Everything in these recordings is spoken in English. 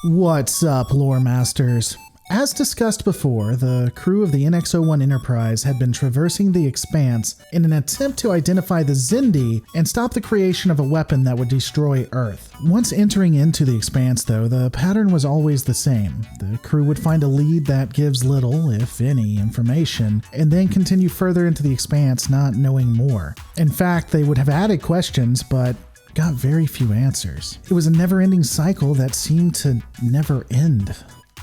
What's up, lore masters? As discussed before, the crew of the NX-01 Enterprise had been traversing the Expanse in an attempt to identify the Xindi and stop the creation of a weapon that would destroy Earth. Once entering into the Expanse, though, the pattern was always the same. The crew would find a lead that gives little, if any, information, and then continue further into the Expanse not knowing more. In fact, they would have added questions, but got very few answers. It was a never-ending cycle that seemed to never end.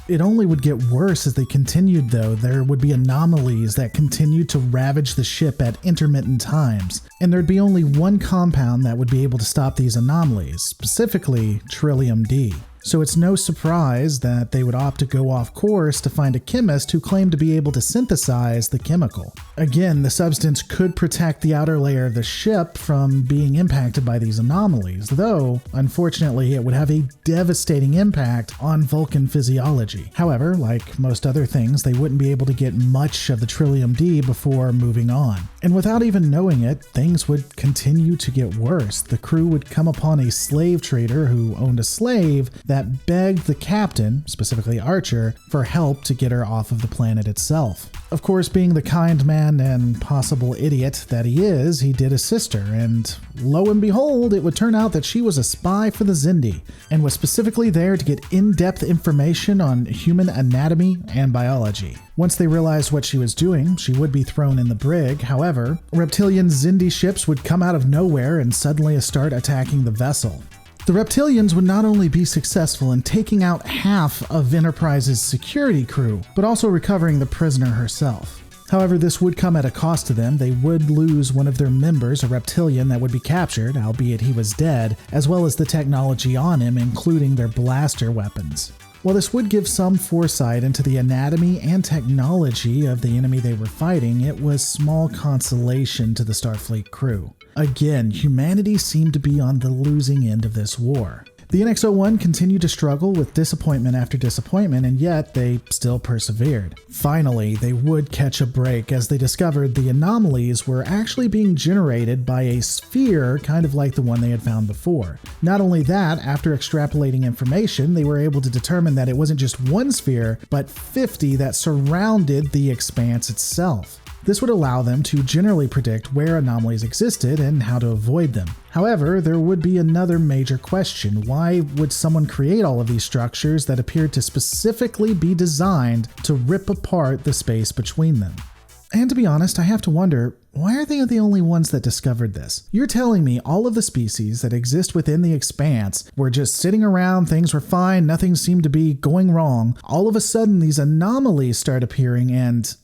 It only would get worse as they continued, though. There would be anomalies that continued to ravage the ship at intermittent times, and there'd be only one compound that would be able to stop these anomalies, specifically Trillium D. So it's no surprise that they would opt to go off course to find a chemist who claimed to be able to synthesize the chemical. Again, the substance could protect the outer layer of the ship from being impacted by these anomalies, though, unfortunately, it would have a devastating impact on Vulcan physiology. However, like most other things, they wouldn't be able to get much of the Trillium D before moving on. And without even knowing it, things would continue to get worse. The crew would come upon a slave trader who owned a slave that begged the captain, specifically Archer, for help to get her off of the planet itself. Of course, being the kind man and possible idiot that he is, he did assist her, and lo and behold, it would turn out that she was a spy for the Xindi, and was specifically there to get in-depth information on human anatomy and biology. Once they realized what she was doing, she would be thrown in the brig. However, reptilian Xindi ships would come out of nowhere and suddenly start attacking the vessel. The reptilians would not only be successful in taking out half of Enterprise's security crew, but also recovering the prisoner herself. However, this would come at a cost to them. They would lose one of their members, a reptilian that would be captured, albeit he was dead, as well as the technology on him, including their blaster weapons. While this would give some foresight into the anatomy and technology of the enemy they were fighting, it was small consolation to the Starfleet crew. Again, humanity seemed to be on the losing end of this war. The NX-01 continued to struggle with disappointment after disappointment, and yet they still persevered. Finally, they would catch a break as they discovered the anomalies were actually being generated by a sphere kind of like the one they had found before. Not only that, after extrapolating information, they were able to determine that it wasn't just one sphere, but 50 that surrounded the Expanse itself. This would allow them to generally predict where anomalies existed and how to avoid them. However, there would be another major question. Why would someone create all of these structures that appeared to specifically be designed to rip apart the space between them? And to be honest, I have to wonder, why are they the only ones that discovered this? You're telling me all of the species that exist within the Expanse were just sitting around, things were fine, nothing seemed to be going wrong. All of a sudden, these anomalies start appearing and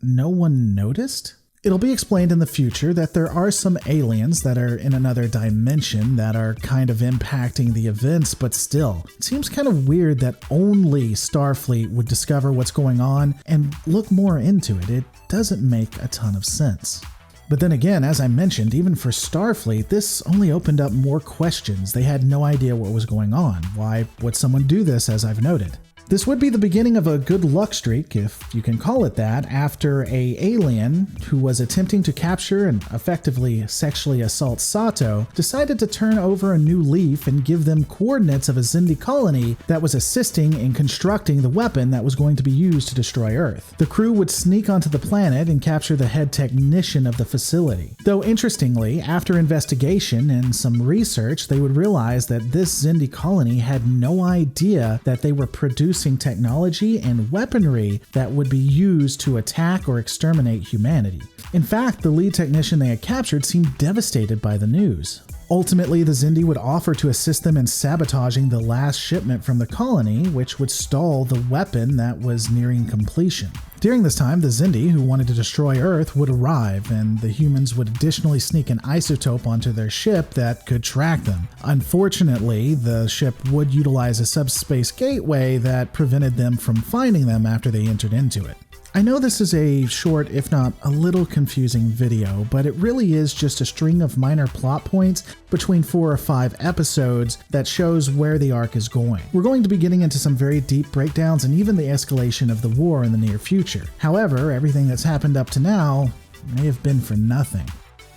no one noticed? It'll be explained in the future that there are some aliens that are in another dimension that are kind of impacting the events, but still, it seems kind of weird that only Starfleet would discover what's going on and look more into it. It doesn't make a ton of sense. But then again, as I mentioned, even for Starfleet, this only opened up more questions. They had no idea what was going on. Why would someone do this, as I've noted? This would be the beginning of a good luck streak, if you can call it that, after an alien who was attempting to capture and effectively sexually assault Sato decided to turn over a new leaf and give them coordinates of a Xindi colony that was assisting in constructing the weapon that was going to be used to destroy Earth. The crew would sneak onto the planet and capture the head technician of the facility. Though interestingly, after investigation and some research, they would realize that this Xindi colony had no idea that they were producing technology and weaponry that would be used to attack or exterminate humanity. In fact, the lead technician they had captured seemed devastated by the news. Ultimately, the Xindi would offer to assist them in sabotaging the last shipment from the colony, which would stall the weapon that was nearing completion. During this time, the Xindi, who wanted to destroy Earth, would arrive, and the humans would additionally sneak an isotope onto their ship that could track them. Unfortunately, the ship would utilize a subspace gateway that prevented them from finding them after they entered into it. I know this is a short, if not a little confusing video, but it really is just a string of minor plot points between 4 or 5 episodes that shows where the arc is going. We're going to be getting into some very deep breakdowns and even the escalation of the war in the near future. However, everything that's happened up to now may have been for nothing.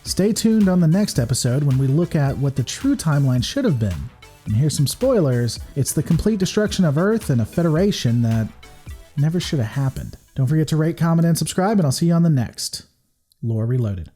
Stay tuned on the next episode when we look at what the true timeline should have been. And here's some spoilers. It's the complete destruction of Earth and a Federation that never should have happened. Don't forget to rate, comment, and subscribe, and I'll see you on the next Lore Reloaded.